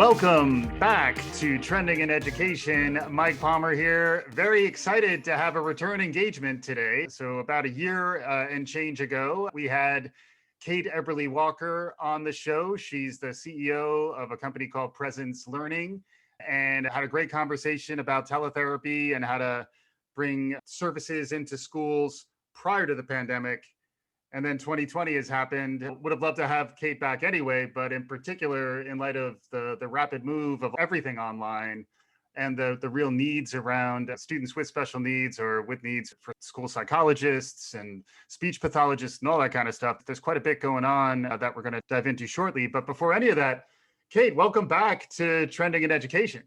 Welcome back to Trending in Education. Mike Palmer here. Very excited to have a return engagement today. So about a year and change ago, we had Kate Eberle Walker on the show. She's the CEO of a company called Presence Learning, and had a great conversation about teletherapy and how to bring services into schools prior to the pandemic. And then 2020 has happened. Would have loved to have Kate back anyway, but in particular, in light of the rapid move of everything online and the real needs around students with special needs or with needs for school psychologists and speech pathologists and all that kind of stuff, there's quite a bit going on that we're going to dive into shortly. But before any of that, Kate, welcome back to Trending in Education.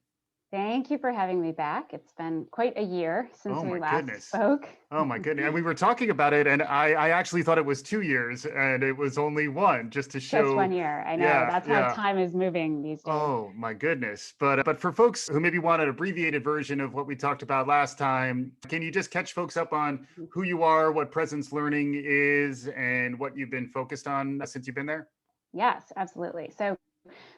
Thank you for having me back. It's been quite a year since we last spoke. Oh my goodness. And we were talking about it, and I actually thought it was 2 years, and it was only one, just to show. Just 1 year. I know. That's how time is moving these days. Oh my goodness. But for folks who maybe want an abbreviated version of what we talked about last time, can you just catch folks up on who you are, what Presence Learning is, and what you've been focused on since you've been there? Yes, absolutely. So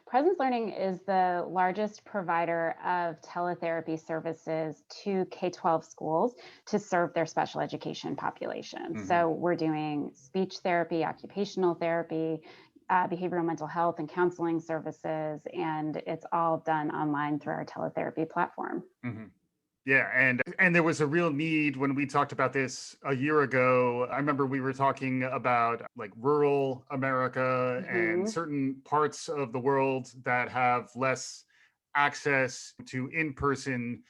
Presence Learning is the largest provider of teletherapy services to K-12 schools to serve their special education population. Mm-hmm. So we're doing speech therapy, occupational therapy, behavioral mental health and counseling services, and it's all done online through our teletherapy platform. Mm-hmm. Yeah, and there was a real need when we talked about this a year ago. I remember we were talking about like rural America and certain parts of the world that have less access to in-person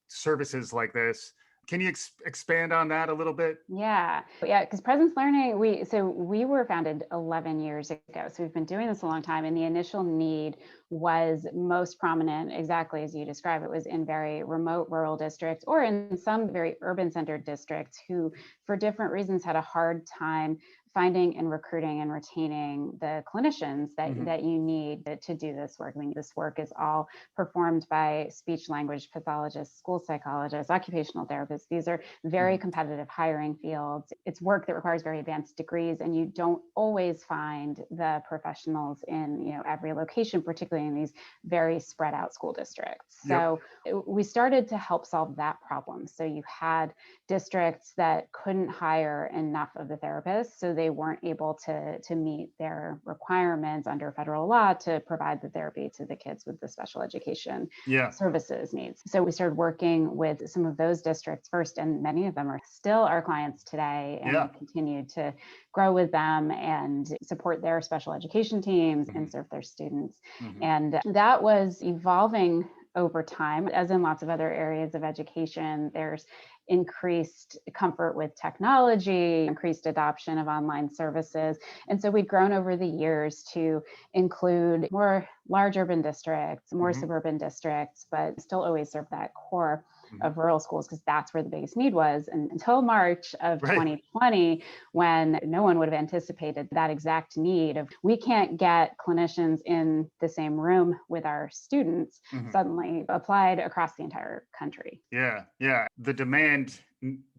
services like this. Can you expand on that a little bit? Yeah, because Presence Learning, we were founded 11 years ago. So we've been doing this a long time, and the initial need was most prominent, exactly as you describe it, was in very remote rural districts or in some very urban-centered districts who, for different reasons, had a hard time finding and recruiting and retaining the clinicians that you need to do this work. I mean, this work is all performed by speech language pathologists, school psychologists, occupational therapists. These are very competitive hiring fields. It's work that requires very advanced degrees, and you don't always find the professionals in every location, particularly in these very spread out school districts. So we started to help solve that problem. So you had districts that couldn't hire enough of the therapists, so they weren't able to meet their requirements under federal law to provide the therapy to the kids with the special education services needs. So we started working with some of those districts first, and many of them are still our clients today, and continue to grow with them and support their special education teams and serve their students. And that was evolving over time. As in lots of other areas of education, there's increased comfort with technology, increased adoption of online services. And so we've grown over the years to include more large urban districts, more suburban districts, but still always serve that core of rural schools, because that's where the biggest need was. And until March of 2020, when no one would have anticipated that exact need of, we can't get clinicians in the same room with our students, suddenly applied across the entire country. Yeah. The demand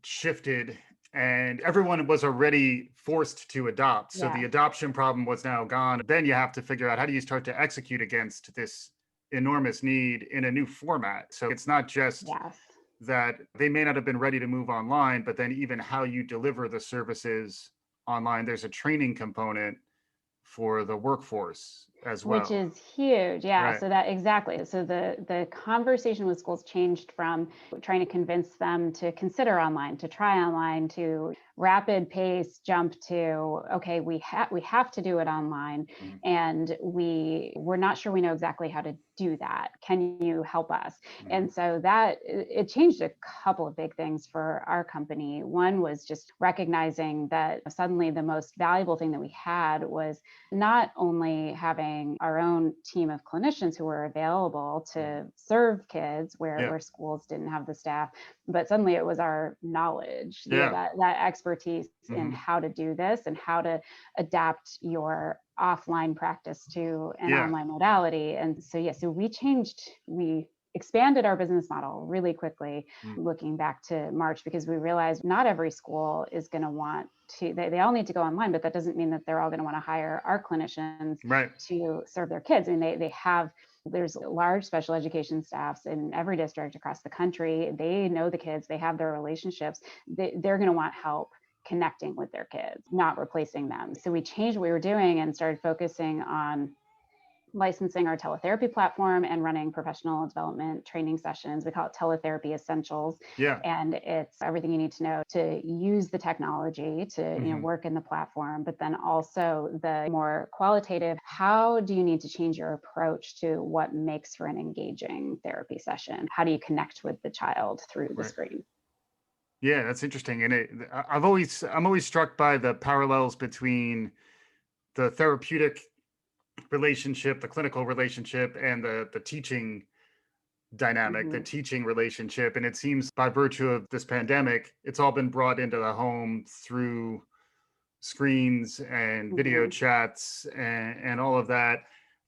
shifted, and everyone was already forced to adopt. So the adoption problem was now gone. Then you have to figure out, how do you start to execute against this enormous need in a new format? So it's not just that they may not have been ready to move online, but then even how you deliver the services online, there's a training component for the workforce as well. Which is huge. So that exactly. So the conversation with schools changed from trying to convince them to consider online, to try online, to rapid pace jump to, okay, we have to do it online, and we're not sure we know exactly how to do that. Can you help us? And so that it changed a couple of big things for our company. One was just recognizing that suddenly the most valuable thing that we had was not only having our own team of clinicians who were available to serve kids where schools didn't have the staff, but suddenly it was our knowledge, that expertise in how to do this and how to adapt your offline practice to an online modality. And so we expanded our business model really quickly, looking back to March, because we realized not every school is going to want to, they all need to go online, but that doesn't mean that they're all going to want to hire our clinicians to serve their kids. I mean, they have There's large special education staffs in every district across the country. They know the kids, they have their relationships. They're going to want help connecting with their kids, not replacing them. So we changed what we were doing and started focusing on licensing our teletherapy platform and running professional development training sessions. We call it Teletherapy Essentials. Yeah. And it's everything you need to know to use the technology to work in the platform, but then also the more qualitative, how do you need to change your approach to what makes for an engaging therapy session? How do you connect with the child through the screen? Yeah, that's interesting. And I'm always struck by the parallels between the therapeutic relationship, the clinical relationship, and the teaching dynamic, the teaching relationship. And it seems by virtue of this pandemic, it's all been brought into the home through screens and video chats and all of that.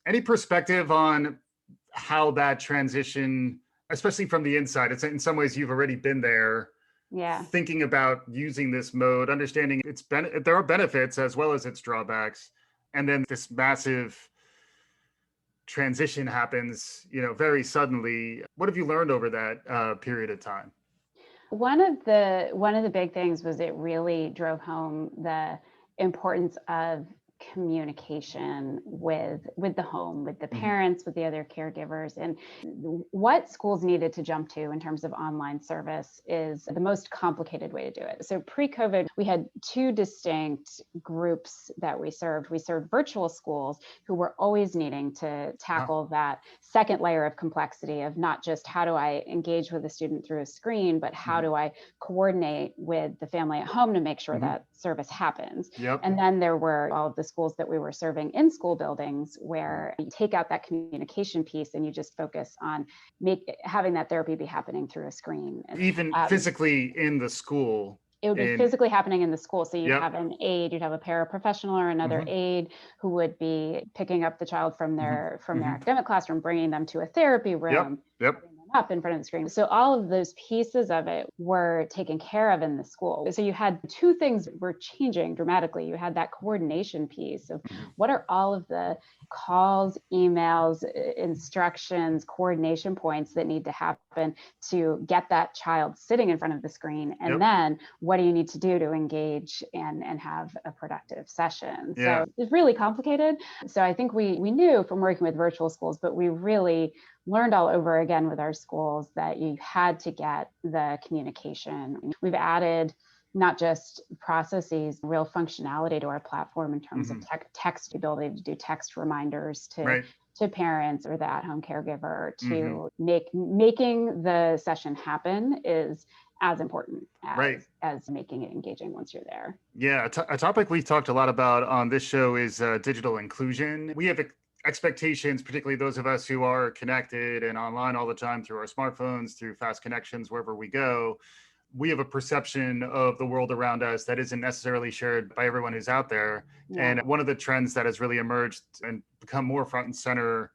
Any perspective on how that transition, especially from the inside, it's in some ways you've already been there, thinking about using this mode, understanding there are benefits as well as its drawbacks, and then this massive transition happens, very suddenly. What have you learned over that period of time? One of the big things was it really drove home the importance of communication with the home, with the parents, with the other caregivers, and what schools needed to jump to in terms of online service is the most complicated way to do it. So pre-COVID, we had two distinct groups that we served. We served virtual schools who were always needing to tackle that second layer of complexity of not just how do I engage with a student through a screen, but how do I coordinate with the family at home to make sure that service happens. And then there were all of the schools that we were serving in school buildings where you take out that communication piece and you just focus on having that therapy be happening through a screen. Even physically in the school. It would be physically happening in the school. So you'd have an aide, you'd have a paraprofessional or another aide who would be picking up the child from their academic classroom, bringing them to a therapy room, bringing them up in front of the screen. So all of those pieces of it were taken care of in the school. So you had two things were changing dramatically. You had that coordination piece of what are all of the calls, emails, instructions, coordination points that need to happen to get that child sitting in front of the screen. And then what do you need to do to engage and have a productive session? So it's really complicated. So I think we knew from working with virtual schools, but we really learned all over again with our schools that you had to get the communication. We've added not just processes, real functionality to our platform in terms of text ability to do text reminders to parents or the at-home caregiver to making the session happen is as important as making it engaging once you're there. Yeah, a topic we've talked a lot about on this show is digital inclusion. We have expectations, particularly those of us who are connected and online all the time through our smartphones, through fast connections, wherever we go. We have a perception of the world around us that isn't necessarily shared by everyone who's out there. And one of the trends that has really emerged and become more front and center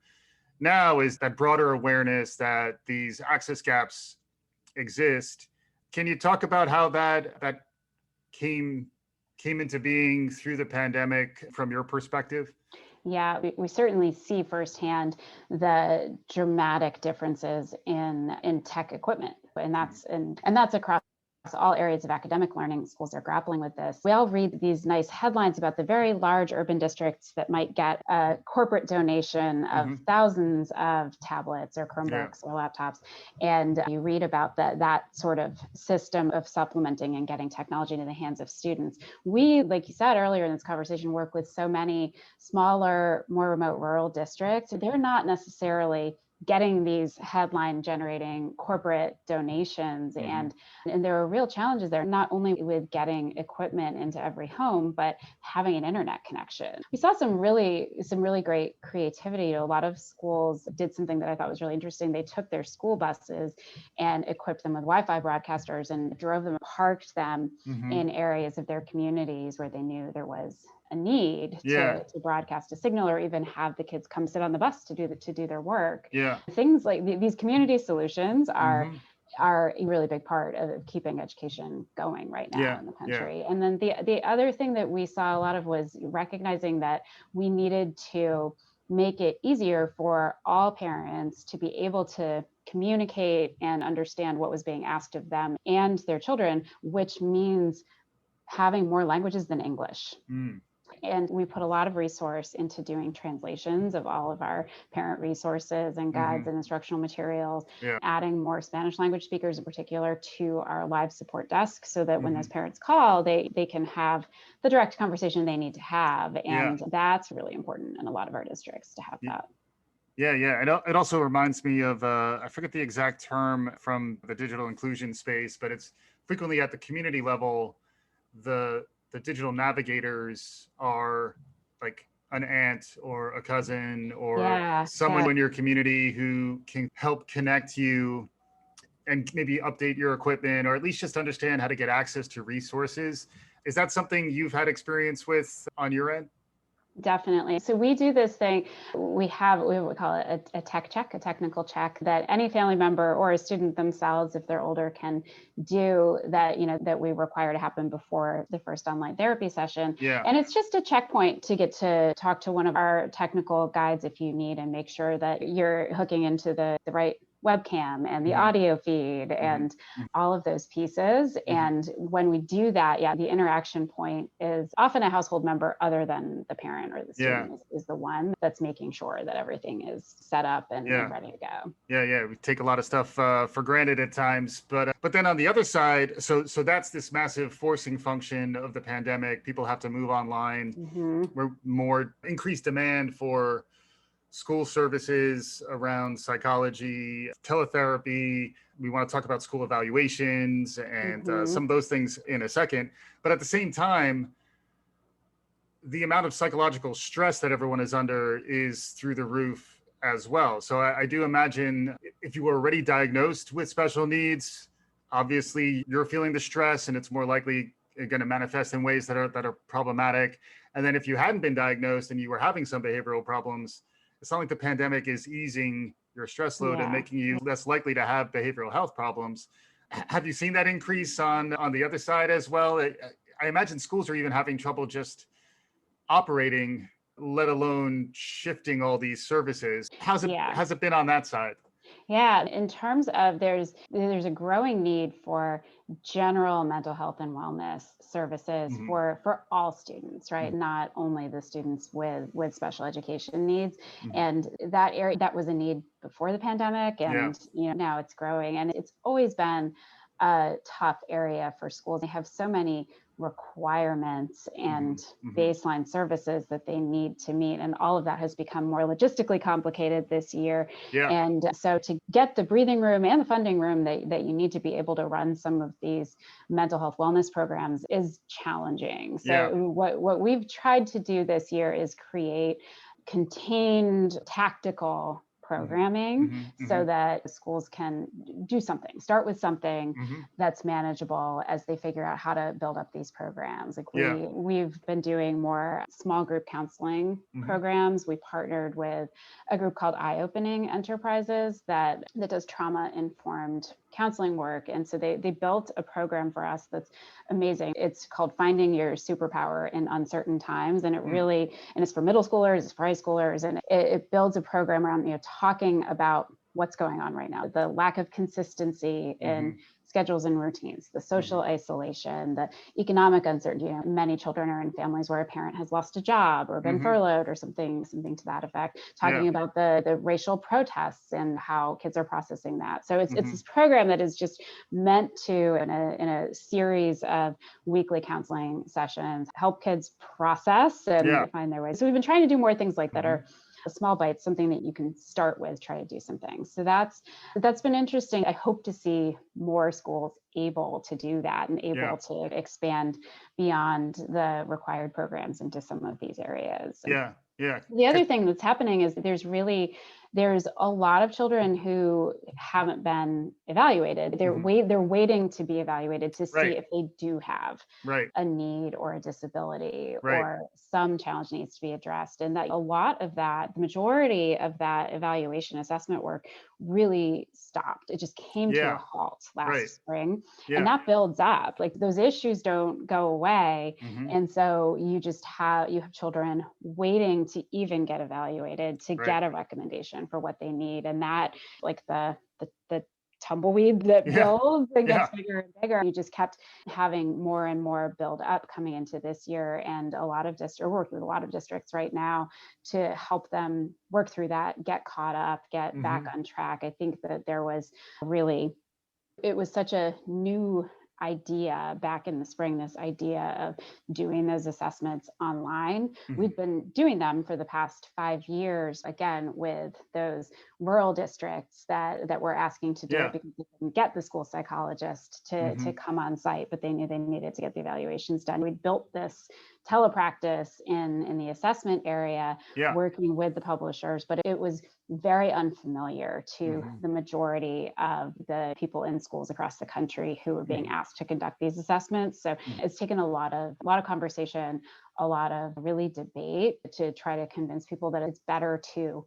now is that broader awareness that these access gaps exist. Can you talk about how that came into being through the pandemic from your perspective? Yeah, we certainly see firsthand the dramatic differences in tech equipment, and that's across all areas of academic learning. Schools are grappling with this. We all read these nice headlines about the very large urban districts that might get a corporate donation of thousands of tablets or Chromebooks or laptops. And you read about that sort of system of supplementing and getting technology into the hands of students. We, like you said earlier in this conversation, work with so many smaller, more remote rural districts. They're not necessarily getting these headline generating corporate donations. And there are real challenges there, not only with getting equipment into every home, but having an internet connection. We saw some really great creativity. A lot of schools did something that I thought was really interesting. They took their school buses and equipped them with Wi-Fi broadcasters and drove them, parked them in areas of their communities where they knew there was a need to broadcast a signal, or even have the kids come sit on the bus to do their work. Things like these community solutions are a really big part of keeping education going right now in the country. And then the other thing that we saw a lot of was recognizing that we needed to make it easier for all parents to be able to communicate and understand what was being asked of them and their children, which means having more languages than English. Mm. And we put a lot of resource into doing translations of all of our parent resources and guides and instructional materials, Yeah. adding more Spanish language speakers in particular to our live support desk so that when those parents call, they can have the direct conversation they need to have. And that's really important in a lot of our districts to have that. Yeah. It also reminds me of, I forget the exact term from the digital inclusion space, but it's frequently at the community level, the digital navigators are like an aunt or a cousin or someone in your community who can help connect you and maybe update your equipment, or at least just understand how to get access to resources. Is that something you've had experience with on your end? Definitely. So we do this thing, we would call it a tech check, a technical check that any family member or a student themselves, if they're older, can do that, that we require to happen before the first online therapy session. Yeah. And it's just a checkpoint to get to talk to one of our technical guides if you need, and make sure that you're hooking into the right webcam and the audio feed and all of those pieces. And when we do that, the interaction point is often a household member other than the parent or the student is the one that's making sure that everything is set up and ready to go. Yeah. We take a lot of stuff for granted at times, but then on the other side, so that's this massive forcing function of the pandemic. People have to move online. We're more increased demand for school services around psychology, teletherapy. We want to talk about school evaluations and some of those things in a second. But at the same time, the amount of psychological stress that everyone is under is through the roof as well. So I do imagine if you were already diagnosed with special needs, obviously you're feeling the stress and it's more likely going to manifest in ways that are problematic. And then if you hadn't been diagnosed and you were having some behavioral problems, it's not like the pandemic is easing your stress load and making you less likely to have behavioral health problems. Have you seen that increase on the other side as well? I imagine schools are even having trouble just operating, let alone shifting all these services. How's it been on that side? Yeah, in terms of there's a growing need for general mental health and wellness services for all students, right? Not only the students with special education needs. And that area, that was a need before the pandemic, and now it's growing, and it's always been a tough area for schools. They have so many requirements and baseline services that they need to meet. And all of that has become more logistically complicated this year. And so to get the breathing room and the funding room that you need to be able to run some of these mental health wellness programs is challenging. So what we've tried to do this year is create contained tactical programming so that schools can do something, start with something that's manageable as they figure out how to build up these programs. Like we've been doing more small group counseling programs. We partnered with a group called Eye Opening Enterprises that does trauma-informed counseling work. And so they built a program for us that's amazing. It's called Finding Your Superpower in Uncertain Times. And it really, and it's for middle schoolers, it's for high schoolers, and it builds a program around, talking about what's going on right now, the lack of consistency in schedules and routines, the social isolation, the economic uncertainty. Many children are in families where a parent has lost a job or been furloughed or something to that effect. Talking about the racial protests and how kids are processing that. So it's this program that is just meant to, in a series of weekly counseling sessions, help kids process and find their way. So we've been trying to do more things like that are a small bite, something that you can start with, try to do some things. So that's been interesting. I hope to see more schools able to do that and able to expand beyond the required programs into some of these areas. The other thing that's happening is there's a lot of children who haven't been evaluated. They're waiting to be evaluated to see if they do have a need or a disability or some challenge needs to be addressed. And that a lot of that, the majority of that evaluation assessment work really stopped. It just came to a Yeah. halt Right. last spring. And Yeah. that builds up. Like those issues don't go away. Hmm. And so you have children waiting to even get evaluated, to Right. get a recommendation for what they need. And that, like the tumbleweed that Yeah. builds and gets Yeah. bigger and bigger. You just kept having more and more build up coming into this year. And a lot of districts, working with a lot of districts right now to help them work through that, get caught up, get back Hmm. on track. I think that there was really, it was such a new idea back in the spring, this idea of doing those assessments online. Hmm. We've been doing them for the past 5 years, again, with those rural districts that were asking to do it Yeah. because they couldn't get the school psychologist to Hmm. come on site, but they knew they needed to get the evaluations done. We built this telepractice in the assessment area, Yeah. working with the publishers, but it was very unfamiliar to Hmm. the majority of the people in schools across the country who were being Hmm. asked to conduct these assessments. So it's taken a lot of conversation, a lot of really debate to try to convince people that it's better to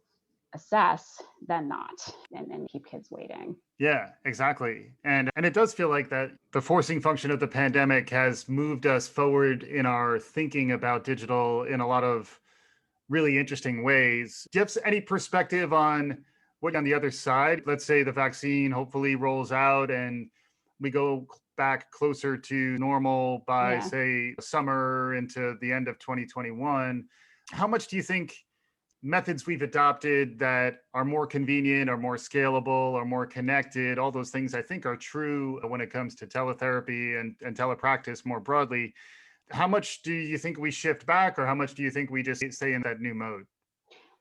assess than not, and keep kids waiting. Yeah, exactly. And it does feel like that the forcing function of the pandemic has moved us forward in our thinking about digital in a lot of really interesting ways. Do you have any perspective on what on the other side? Let's say the vaccine hopefully rolls out and we go back closer to normal by, Yeah. say, summer into the end of 2021. How much do you think methods we've adopted that are more convenient or more scalable or more connected, all those things I think are true when it comes to teletherapy and telepractice more broadly? How much do you think we shift back, or how much do you think we just stay in that new mode?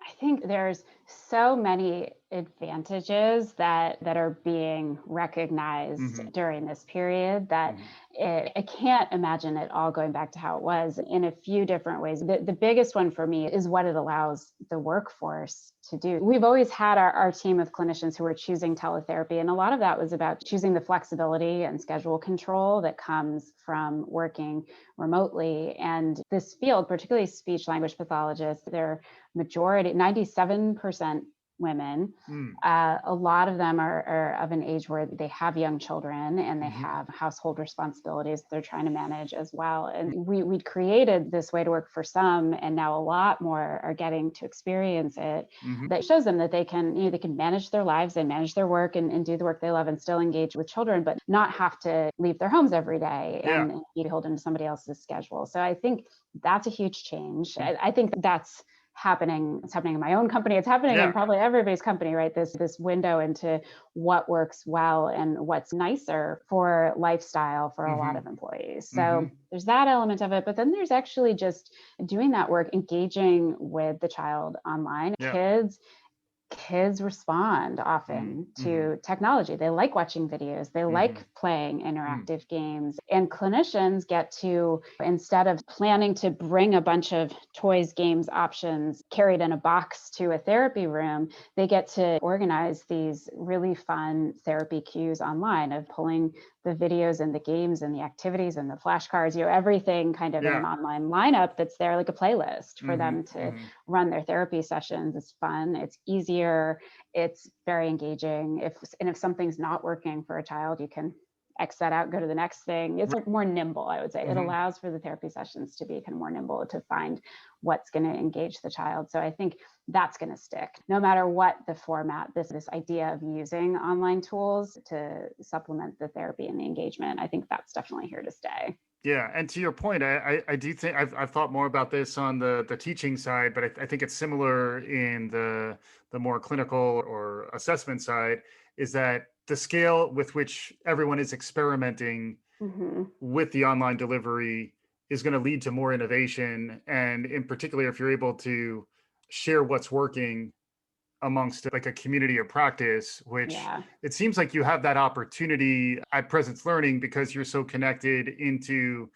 I think there's so many advantages that are being recognized Hmm. during this period that Hmm. I can't imagine it all going back to how it was in a few different ways. The biggest one for me is what it allows the workforce to do. We've always had our team of clinicians who were choosing teletherapy, and a lot of that was about choosing the flexibility and schedule control that comes from working remotely. And this field, particularly speech language pathologists, they're majority, 97% women. Mm. A lot of them are of an age where they have young children and they Hmm. have household responsibilities they're trying to manage as well. And we'd created this way to work for some, and now a lot more are getting to experience it. Hmm. That shows them that they can, they can manage their lives and manage their work and do the work they love and still engage with children, but not have to leave their homes every day Yeah. and be beholden to somebody else's schedule. So I think that's a huge change. Mm. I think that's happening. It's happening in my own company. It's happening in Yeah. probably everybody's company, right? This window into what works well and what's nicer for lifestyle for a lot Hmm. of employees. Hmm. So there's that element of it, but then there's actually just doing that work, engaging with the child online. Yeah. Kids respond often Mm-hmm. to technology. They like watching videos, they Hmm. like playing Mm. interactive games. And clinicians get to, instead of planning to bring a bunch of toys, games, options carried in a box to a therapy room, they get to organize these really fun therapy cues online of pulling the videos and the games and the activities and the flashcards, everything kind of in Yeah. an online lineup that's there, like a playlist for Hmm. them to Hmm. run their therapy sessions. It's fun, it's easier, it's very engaging. If something's not working for a child, you can X that out, go to the next thing. It's more nimble, I would say. It Hmm. allows for the therapy sessions to be kind of more nimble to find what's going to engage the child. So I think that's going to stick no matter what the format. This idea of using online tools to supplement the therapy and the engagement, I think that's definitely here to stay. Yeah, and to your point, I do think I've thought more about this on the teaching side, but I think it's similar in the more clinical or assessment side, is that the scale with which everyone is experimenting Hmm. with the online delivery is going to lead to more innovation, and in particular, if you're able to share what's working amongst like a community of practice, which Yeah. it seems like you have that opportunity at Presence Learning because you're so connected into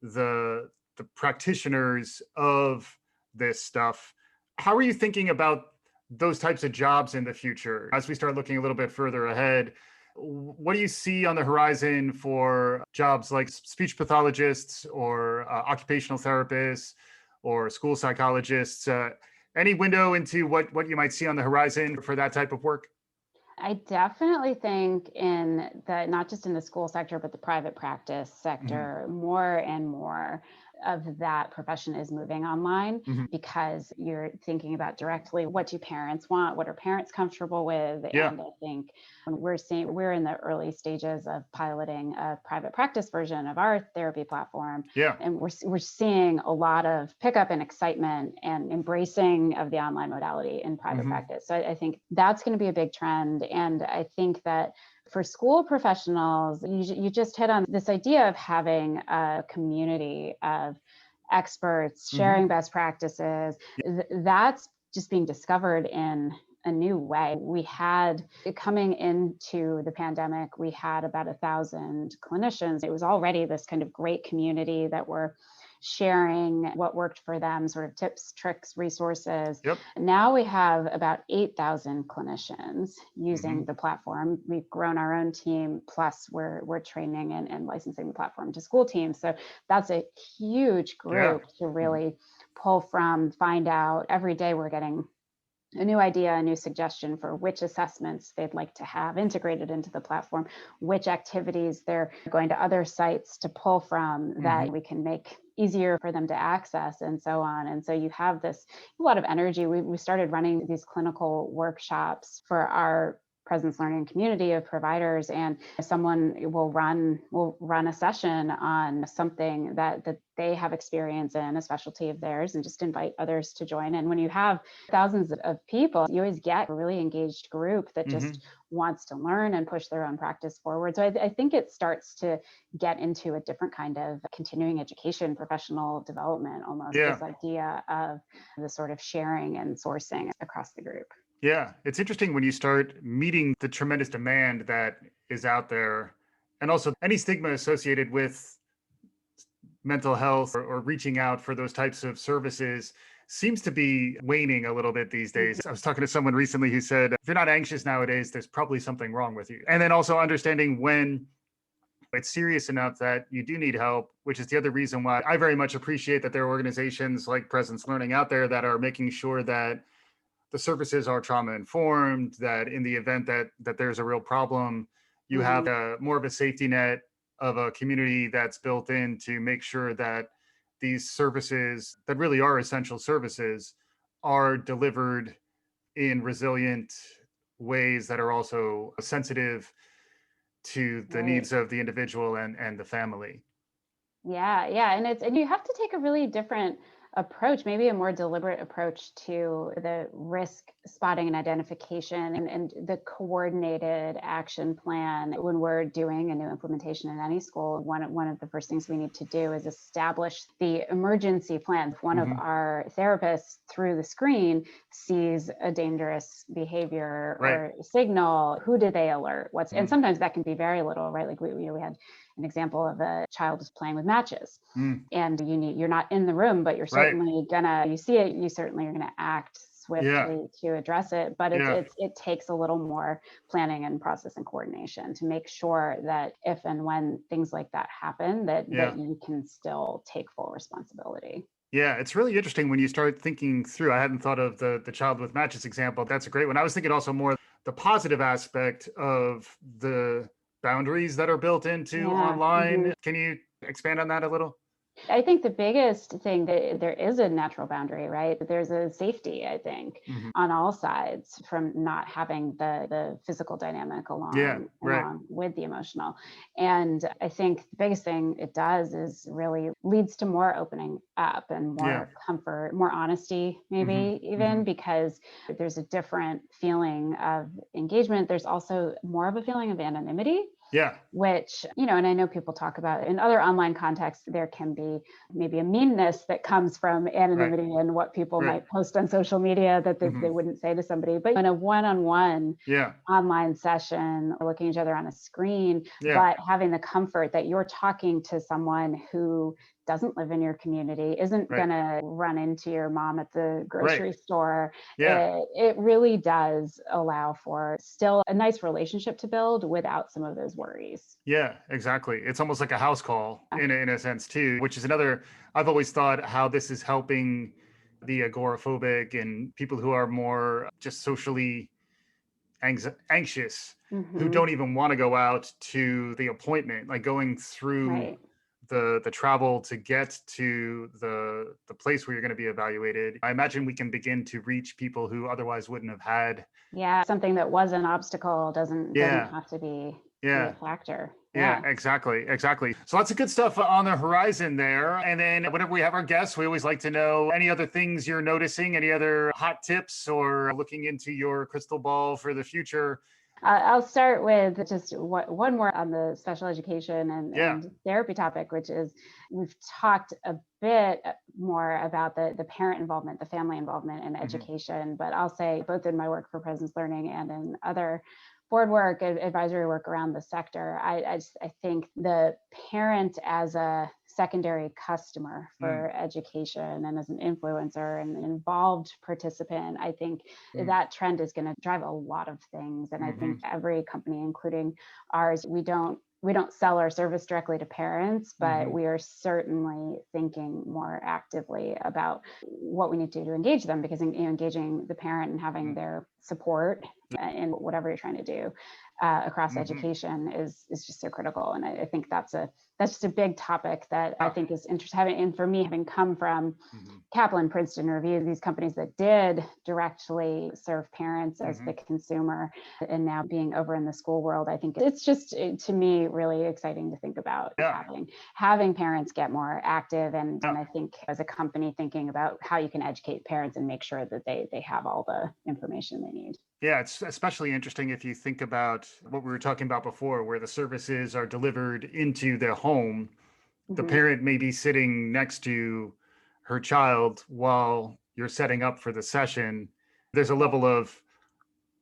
the practitioners of this stuff. How are you thinking about those types of jobs in the future as we start looking a little bit further ahead? What do you see on the horizon for jobs like speech pathologists or occupational therapists or school psychologists? Any window into what you might see on the horizon for that type of work? I definitely think in the, not just in the school sector, but the private practice Hmm. sector, more and more of that profession is moving online Hmm. because you're thinking about directly what do parents want, what are parents comfortable with. Yeah. And I think we're in the early stages of piloting a private practice version of our therapy platform. Yeah. And we're seeing a lot of pickup and excitement and embracing of the online modality in private Hmm. practice. So I think that's going to be a big trend. And I think that for school professionals, you just hit on this idea of having a community of experts Hmm. sharing best practices. That's just being discovered in a new way. We had, coming into the pandemic, we had about 1,000 clinicians. It was already this kind of great community that were sharing what worked for them, sort of tips, tricks, resources. Yep. Now we have about 8,000 clinicians using Hmm. the platform. We've grown our own team, plus we're training and licensing the platform to school teams. So that's a huge Yeah. group to Hmm. really pull from, find out. Every day we're getting a new idea, a new suggestion for which assessments they'd like to have integrated into the platform, which activities they're going to other sites to pull from that Hmm. we can make easier for them to access, and so on. And so you have this a lot of energy. We started running these clinical workshops for our presence learning community of providers, and someone will run a session on something that they have experience in, a specialty of theirs, and just invite others to join. And when you have thousands of people, you always get a really engaged group that just Hmm. wants to learn and push their own practice forward. So I think it starts to get into a different kind of continuing education, professional development, almost Yeah. this idea of the sort of sharing and sourcing across the group. Yeah, it's interesting when you start meeting the tremendous demand that is out there, and also any stigma associated with mental health or reaching out for those types of services seems to be waning a little bit these days. I was talking to someone recently who said, if you're not anxious nowadays, there's probably something wrong with you. And then also understanding when it's serious enough that you do need help, which is the other reason why I very much appreciate that there are organizations like Presence Learning out there that are making sure that the services are trauma informed, that in the event that there's a real problem, you have Mhm. more of a safety net of a community that's built in to make sure that these services that really are essential services are delivered in resilient ways that are also sensitive to the Right. needs of the individual and the family. Yeah, yeah. And you have to take a really different approach, maybe a more deliberate approach to the risk spotting and identification and the coordinated action plan when we're doing a new implementation in any school. One of the first things we need to do is establish the emergency plan. If one of Hmm. our therapists through the screen sees a dangerous behavior Right. or signal, who do they alert? And Mm. sometimes that can be very little, right? Like we had an example of a child who's playing with matches, Mm. and you're not in the room, but you're Right. certainly gonna, you see it, you certainly are gonna act Yeah. swiftly to address it. But Yeah. it takes a little more planning and process and coordination to make sure that if and when things like that happen, that Yeah. you can still take full responsibility. Yeah, it's really interesting when you start thinking through. I hadn't thought of the child with matches example. That's a great one. I was thinking also more the positive aspect of the boundaries that are built into Yeah. Mhm. online. Can you expand on that a little? I think the biggest thing, that there is a natural boundary, right? There's a safety, I think, Hmm. on all sides from not having the physical dynamic Yeah, right. along with the emotional. And I think the biggest thing it does is really leads to more opening up and Yeah. more comfort, more honesty, Hmm. maybe Hmm. even because there's a different feeling of engagement. There's also more of a feeling of anonymity, Yeah, which, and I know people talk about in other online contexts, there can be maybe a meanness that comes from right, anonymity and what people right. might post on social media that they Hmm. wouldn't say to somebody. But in a one-on-one Yeah, online session, or looking at each other on a screen, yeah, but having the comfort that you're talking to someone who doesn't live in your community, isn't right, going to run into your mom at the right. grocery store. Yeah. It really does allow for still a nice relationship to build without some of those worries. Yeah, exactly. It's almost like a house call in a sense too, which is another. I've always thought how this is helping the agoraphobic and people who are more just socially anxious, who Hmm. don't even want to go out to the appointment, like going through Right. the travel to get to the place where you're going to be evaluated. I imagine we can begin to reach people who otherwise wouldn't have had. Yeah, something that was an obstacle doesn't Yeah, have to be a yeah. factor. Yeah, Yeah. exactly. Exactly. So lots of good stuff on the horizon there. And then whenever we have our guests, we always like to know any other things you're noticing, any other hot tips or looking into your crystal ball for the future. I'll start with just one more on the special education Yeah. and therapy topic, which is we've talked a bit more about the parent involvement, the family involvement in Hmm. education. But I'll say both in my work for presence learning and in other board work, advisory work around the sector, I think the parent as a secondary customer Mm, for education and as an influencer and an involved participant, I think mm, that trend is going to drive a lot of things. And I think mhm, every company, including ours, we don't sell our service directly to parents, but mhm, we are certainly thinking more actively about what we need to do to engage them, because engaging the parent and having mm, their support in whatever you're trying to do across mhm. education is just so critical. And I think that's just a big topic that I Yeah. think is interesting. And for me, having come from Mhm, Kaplan, Princeton Review, these companies that did directly serve parents as mhm. the consumer, and now being over in the school world, I think it's just to me really exciting to think about Yeah. having parents get more active, Yeah. and I think as a company thinking about how you can educate parents and make sure that they have all the information they need. Yeah, it's especially interesting if you think about what we were talking about before, where the services are delivered into their home. The Hmm. parent may be sitting next to her child while you're setting up for the session. There's a level of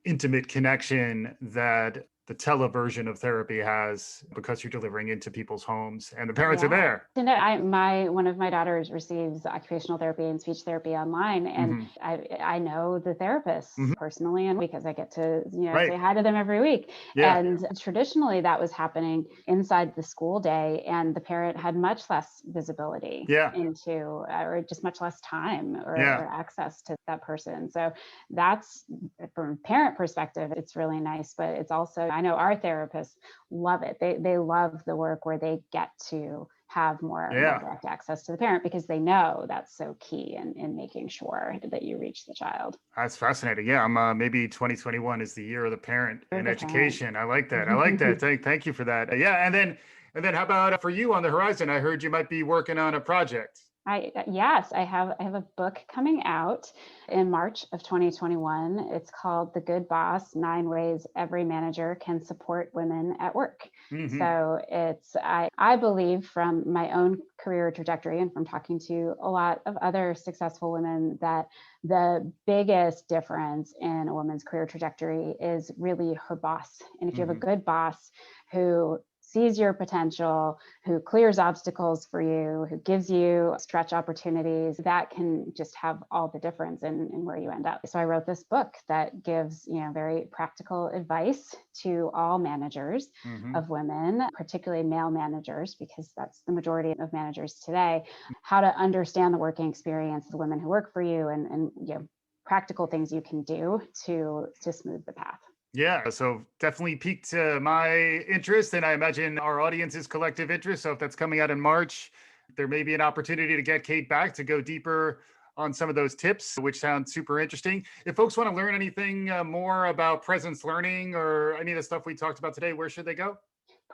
intimate connection that the televersion of therapy has because you're delivering into people's homes and the parents are Yeah. there. My one of my daughters receives occupational therapy and speech therapy online, and Hmm. I know the therapists Hmm. personally, and because I get to Right. say hi to them every week. Yeah. And traditionally, that was happening inside the school day, and the parent had much less visibility Yeah. into, or just much less time Yeah. or access to that person. So that's, from a parent perspective, it's really nice, but it's also, I know our therapists love it. They love the work where they get to have more Yeah. direct access to the parent, because they know that's so key in making sure that you reach the child That's fascinating. Yeah, I'm maybe 2021 is the year of the parent or in the parent. education. I like that. I like that. Thank you for that. Yeah, and then how about for you on the horizon? I heard you might be working on a project. Yes, I have a book coming out in March of 2021. It's called The Good Boss: 9 Ways Every Manager Can Support Women at Work. Hmm. So I believe, from my own career trajectory and from talking to a lot of other successful women, that the biggest difference in a woman's career trajectory is really her boss. And if you have a Hmm. good boss who sees your potential, who clears obstacles for you, who gives you stretch opportunities, that can just have all the difference in where you end up. So I wrote this book that gives, very practical advice to all managers Hmm. of women, particularly male managers, because that's the majority of managers today, how to understand the working experience of the women who work for you, and practical things you can do to smooth the path. Yeah, so definitely piqued my interest, and I imagine our audience's collective interest. So if that's coming out in March, there may be an opportunity to get Kate back to go deeper on some of those tips, which sound super interesting. If folks want to learn anything more about presence learning or any of the stuff we talked about today, where should they go?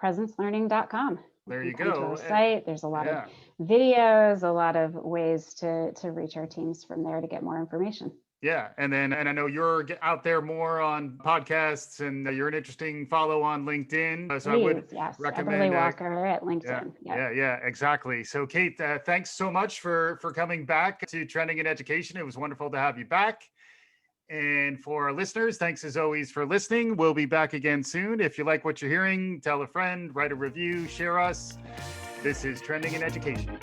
Presencelearning.com. You There can you come to go. our site. There's a lot of Yeah. videos, a lot of ways to reach our teams from there to get more information. Yeah, and I know you're out there more on podcasts, and you're an interesting follow on LinkedIn. So I would Please, yes. Eberle recommend. Walker at Yeah, LinkedIn. Yep. yeah, exactly. So, Kate, thanks so much for coming back to Trending in Education. It was wonderful to have you back. And for our listeners, thanks as always for listening. We'll be back again soon. If you like what you're hearing, tell a friend, write a review, share us. This is Trending in Education.